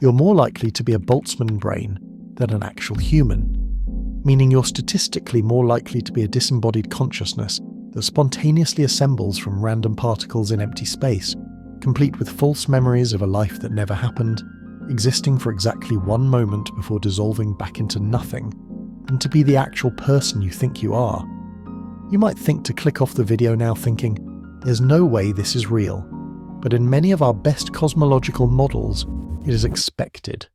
you're more likely to be a Boltzmann brain than an actual human, meaning you're statistically more likely to be a disembodied consciousness that spontaneously assembles from random particles in empty space, complete with false memories of a life that never happened, existing for exactly one moment before dissolving back into nothing, than to be the actual person you think you are. You might think to click off the video now thinking, there's no way this is real, but in many of our best cosmological models, it is expected.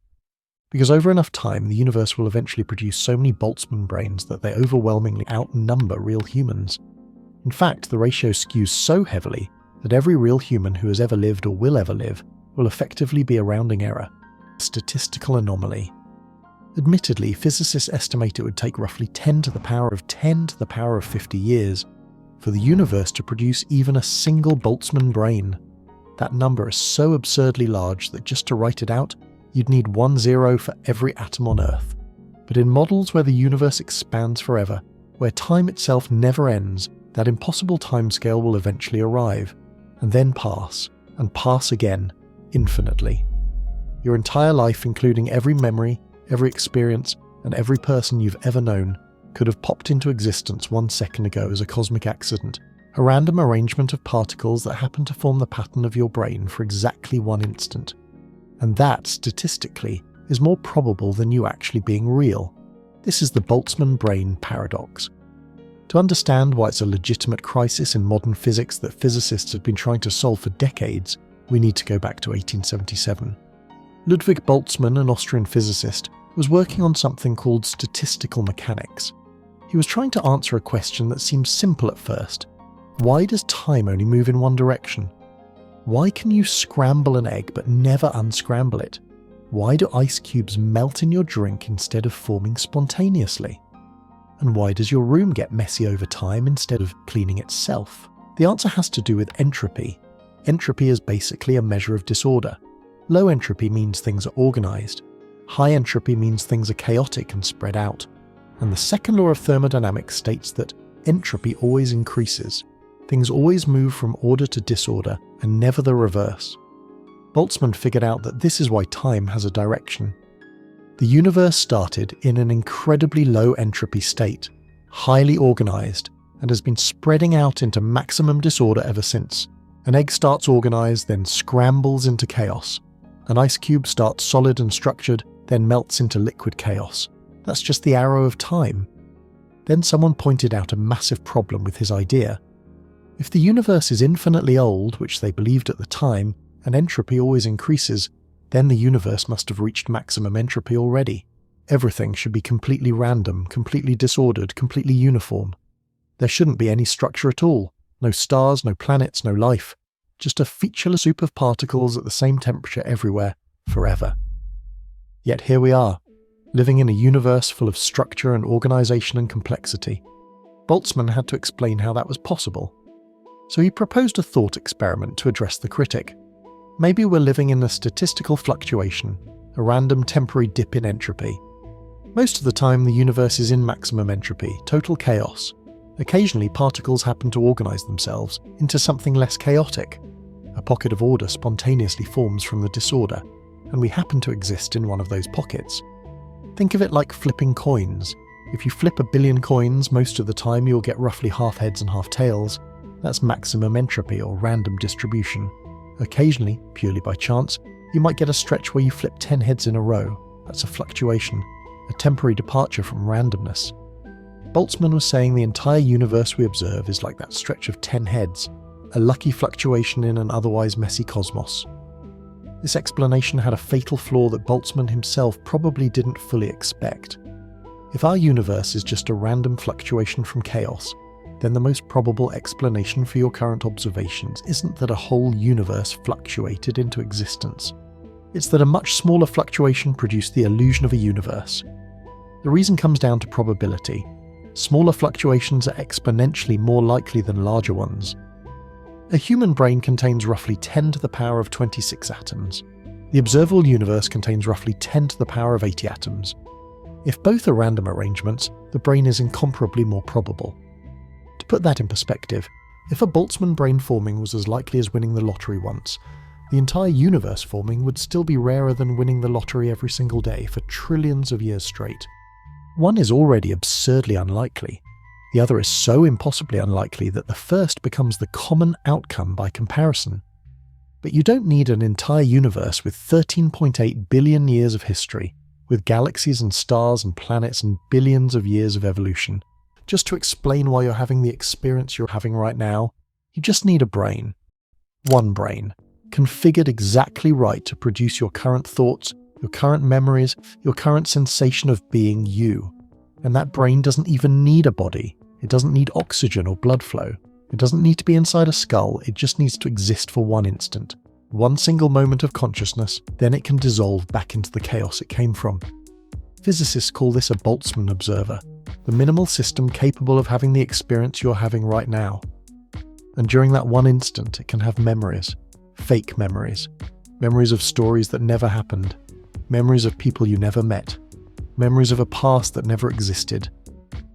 Because over enough time, the universe will eventually produce so many Boltzmann brains that they overwhelmingly outnumber real humans. In fact, the ratio skews so heavily that every real human who has ever lived or will ever live will effectively be a rounding error, a statistical anomaly. Admittedly, physicists estimate it would take roughly 10 to the power of 10 to the power of 50 years for the universe to produce even a single Boltzmann brain. That number is so absurdly large that just to write it out, you'd need 1 0 for every atom on Earth. But in models where the universe expands forever, where time itself never ends, that impossible timescale will eventually arrive, and then pass, and pass again, infinitely. Your entire life, including every memory, every experience, and every person you've ever known, could have popped into existence 1 second ago as a cosmic accident, a random arrangement of particles that happen to form the pattern of your brain for exactly 1 instant. And that, statistically, is more probable than you actually being real. This is the Boltzmann brain paradox. To understand why it's a legitimate crisis in modern physics that physicists have been trying to solve for decades, we need to go back to 1877. Ludwig Boltzmann, an Austrian physicist, was working on something called statistical mechanics. He was trying to answer a question that seemed simple at first. Why does time only move in one direction? Why can you scramble an egg but never unscramble it? Why do ice cubes melt in your drink instead of forming spontaneously? And why does your room get messy over time instead of cleaning itself? The answer has to do with entropy. Entropy is basically a measure of disorder. Low entropy means things are organized. High entropy means things are chaotic and spread out. And the second law of thermodynamics states that entropy always increases. Things always move from order to disorder and never the reverse. Boltzmann figured out that this is why time has a direction. The universe started in an incredibly low entropy state, highly organized, and has been spreading out into maximum disorder ever since. An egg starts organized, then scrambles into chaos. An ice cube starts solid and structured, then melts into liquid chaos. That's just the arrow of time. Then someone pointed out a massive problem with his idea. If the universe is infinitely old, which they believed at the time, and entropy always increases, then the universe must have reached maximum entropy already. Everything should be completely random, completely disordered, completely uniform. There shouldn't be any structure at all. No stars, no planets, no life. Just a featureless soup of particles at the same temperature everywhere, forever. Yet here we are, living in a universe full of structure and organization and complexity. Boltzmann had to explain how that was possible. So he proposed a thought experiment to address the critic. Maybe we're living in a statistical fluctuation, a random temporary dip in entropy. Most of the time the universe is in maximum entropy, total chaos. Occasionally particles happen to organize themselves into something less chaotic. A pocket of order spontaneously forms from the disorder, and we happen to exist in one of those pockets. Think of it like flipping coins. If you flip 1 billion coins, most of the time you'll get roughly half heads and half tails. That's maximum entropy or random distribution. Occasionally, purely by chance, you might get a stretch where you flip 10 heads in a row. That's a fluctuation, a temporary departure from randomness. Boltzmann was saying the entire universe we observe is like that stretch of 10 heads, a lucky fluctuation in an otherwise messy cosmos. This explanation had a fatal flaw that Boltzmann himself probably didn't fully expect. If our universe is just a random fluctuation from chaos, then the most probable explanation for your current observations isn't that a whole universe fluctuated into existence. It's that a much smaller fluctuation produced the illusion of a universe. The reason comes down to probability. Smaller fluctuations are exponentially more likely than larger ones. A human brain contains roughly 10 to the power of 26 atoms. The observable universe contains roughly 10 to the power of 80 atoms. If both are random arrangements, the brain is incomparably more probable. To put that in perspective, if a Boltzmann brain forming was as likely as winning the lottery once, the entire universe forming would still be rarer than winning the lottery every single day for trillions of years straight. One is already absurdly unlikely. The other is so impossibly unlikely that the first becomes the common outcome by comparison. But you don't need an entire universe with 13.8 billion years of history, with galaxies and stars and planets and billions of years of evolution, just to explain why you're having the experience you're having right now. You just need a brain. One brain, configured exactly right to produce your current thoughts, your current memories, your current sensation of being you. And that brain doesn't even need a body. It doesn't need oxygen or blood flow. It doesn't need to be inside a skull. It just needs to exist for one instant. One single moment of consciousness, then it can dissolve back into the chaos it came from. Physicists call this a Boltzmann observer, the minimal system capable of having the experience you're having right now. And during that one instant, it can have memories, fake memories, memories of stories that never happened, memories of people you never met, memories of a past that never existed.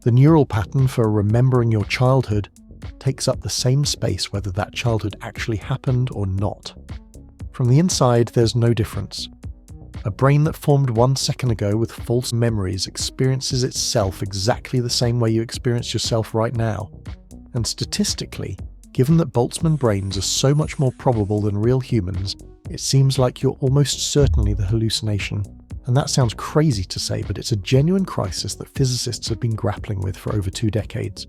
The neural pattern for remembering your childhood takes up the same space whether that childhood actually happened or not. From the inside, there's no difference. A brain that formed 1 second ago with false memories experiences itself exactly the same way you experience yourself right now. And statistically, given that Boltzmann brains are so much more probable than real humans, it seems like you're almost certainly the hallucination. And that sounds crazy to say, but it's a genuine crisis that physicists have been grappling with for over 2 decades.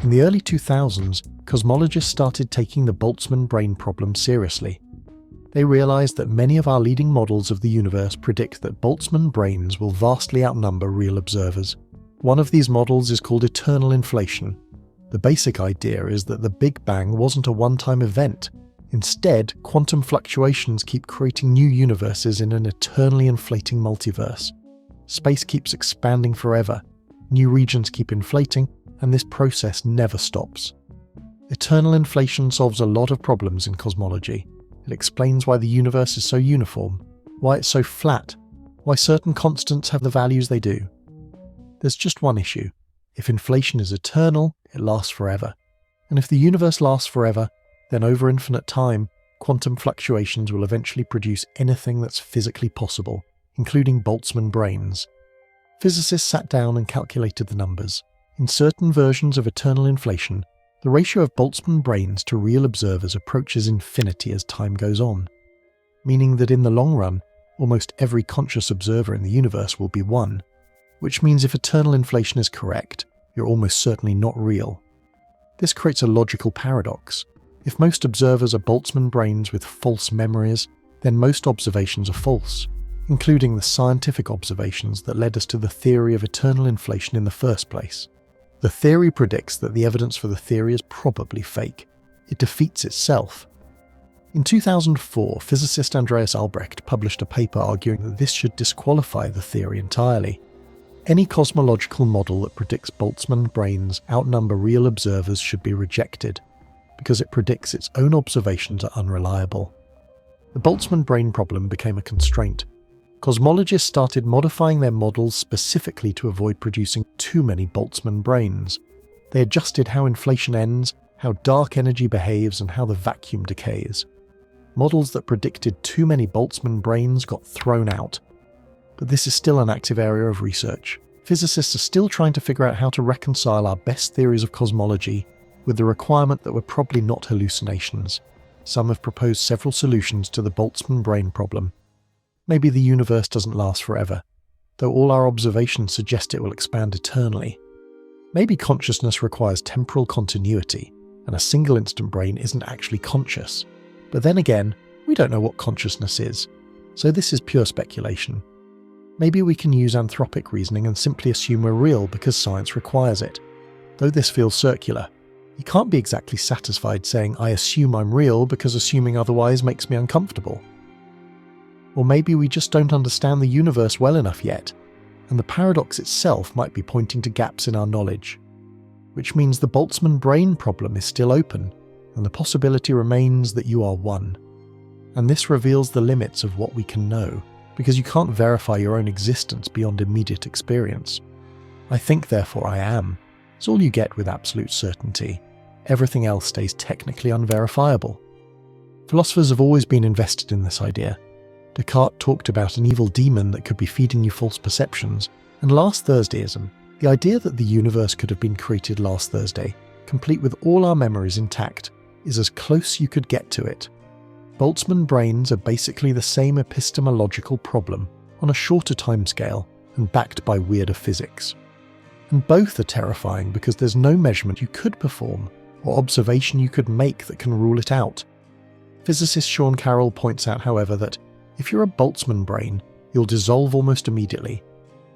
In the early 2000s, cosmologists started taking the Boltzmann brain problem seriously. They realized that many of our leading models of the universe predict that Boltzmann brains will vastly outnumber real observers. One of these models is called eternal inflation. The basic idea is that the Big Bang wasn't a one-time event. Instead, quantum fluctuations keep creating new universes in an eternally inflating multiverse. Space keeps expanding forever, new regions keep inflating, and this process never stops. Eternal inflation solves a lot of problems in cosmology. It explains why the universe is so uniform, why it's so flat, why certain constants have the values they do. There's just one issue. If inflation is eternal, it lasts forever. And if the universe lasts forever, then over infinite time, quantum fluctuations will eventually produce anything that's physically possible, including Boltzmann brains. Physicists sat down and calculated the numbers. In certain versions of eternal inflation, the ratio of Boltzmann brains to real observers approaches infinity as time goes on, meaning that in the long run, almost every conscious observer in the universe will be one, which means if eternal inflation is correct, you're almost certainly not real. This creates a logical paradox. If most observers are Boltzmann brains with false memories, then most observations are false, including the scientific observations that led us to the theory of eternal inflation in the first place. The theory predicts that the evidence for the theory is probably fake. It defeats itself. In 2004, physicist Andreas Albrecht published a paper arguing that this should disqualify the theory entirely. Any cosmological model that predicts Boltzmann brains outnumber real observers should be rejected, because it predicts its own observations are unreliable. The Boltzmann brain problem became a constraint. Cosmologists started modifying their models specifically to avoid producing too many Boltzmann brains. They adjusted how inflation ends, how dark energy behaves, and how the vacuum decays. Models that predicted too many Boltzmann brains got thrown out. But this is still an active area of research. Physicists are still trying to figure out how to reconcile our best theories of cosmology with the requirement that we're probably not hallucinations. Some have proposed several solutions to the Boltzmann brain problem. Maybe the universe doesn't last forever, though all our observations suggest it will expand eternally. Maybe consciousness requires temporal continuity, and a single instant brain isn't actually conscious. But then again, we don't know what consciousness is, so this is pure speculation. Maybe we can use anthropic reasoning and simply assume we're real because science requires it. Though this feels circular, you can't be exactly satisfied saying I assume I'm real because assuming otherwise makes me uncomfortable. Or maybe we just don't understand the universe well enough yet, and the paradox itself might be pointing to gaps in our knowledge. Which means the Boltzmann brain problem is still open, and the possibility remains that you are one. And this reveals the limits of what we can know, because you can't verify your own existence beyond immediate experience. I think, therefore I am. It's all you get with absolute certainty. Everything else stays technically unverifiable. Philosophers have always been invested in this idea. Descartes talked about an evil demon that could be feeding you false perceptions, and last Thursdayism, the idea that the universe could have been created last Thursday, complete with all our memories intact, is as close you could get to it. Boltzmann brains are basically the same epistemological problem, on a shorter timescale and backed by weirder physics. And both are terrifying because there's no measurement you could perform or observation you could make that can rule it out. Physicist Sean Carroll points out, however, that if you're a Boltzmann brain, you'll dissolve almost immediately,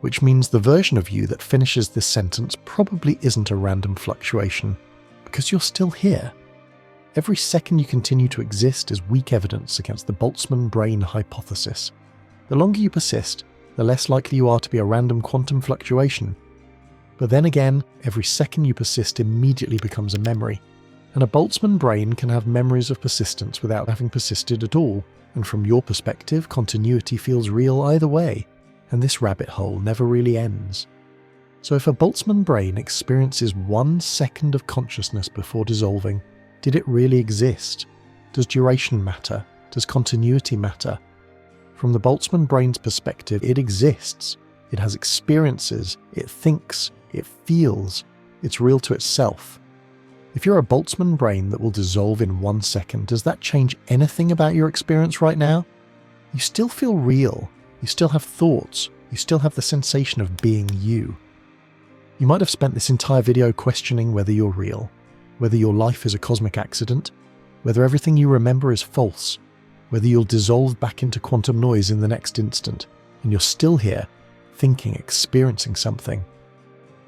which means the version of you that finishes this sentence probably isn't a random fluctuation, because you're still here. Every second you continue to exist is weak evidence against the Boltzmann brain hypothesis. The longer you persist, the less likely you are to be a random quantum fluctuation. But then again, every second you persist immediately becomes a memory, and a Boltzmann brain can have memories of persistence without having persisted at all, and from your perspective, continuity feels real either way, and this rabbit hole never really ends. So if a Boltzmann brain experiences 1 second of consciousness before dissolving, did it really exist? Does duration matter? Does continuity matter? From the Boltzmann brain's perspective, it exists. It has experiences, it thinks, it feels, it's real to itself. If you're a Boltzmann brain that will dissolve in 1 second, does that change anything about your experience right now? You still feel real, you still have thoughts, you still have the sensation of being you. You might have spent this entire video questioning whether you're real, whether your life is a cosmic accident, whether everything you remember is false, whether you'll dissolve back into quantum noise in the next instant, and you're still here, thinking, experiencing something.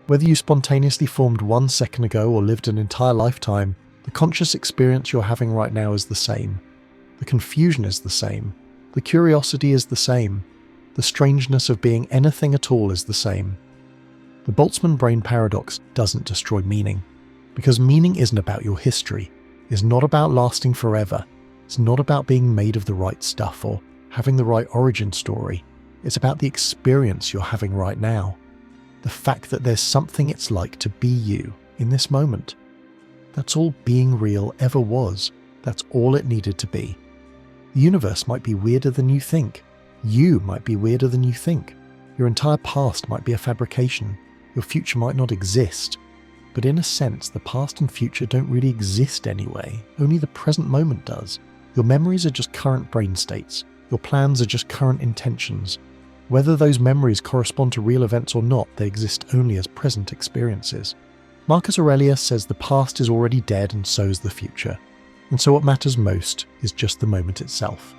Whether you spontaneously formed 1 second ago or lived an entire lifetime, the conscious experience you're having right now is the same. The confusion is the same. The curiosity is the same. The strangeness of being anything at all is the same. The Boltzmann brain paradox doesn't destroy meaning, because meaning isn't about your history, it's not about lasting forever, it's not about being made of the right stuff or having the right origin story, it's about the experience you're having right now. The fact that there's something it's like to be you in this moment. That's all being real ever was. That's all it needed to be. The universe might be weirder than you think. You might be weirder than you think. Your entire past might be a fabrication. Your future might not exist. But in a sense, the past and future don't really exist anyway. Only the present moment does. Your memories are just current brain states. Your plans are just current intentions. Whether those memories correspond to real events or not, they exist only as present experiences. Marcus Aurelius says the past is already dead and so is the future. And so what matters most is just the moment itself.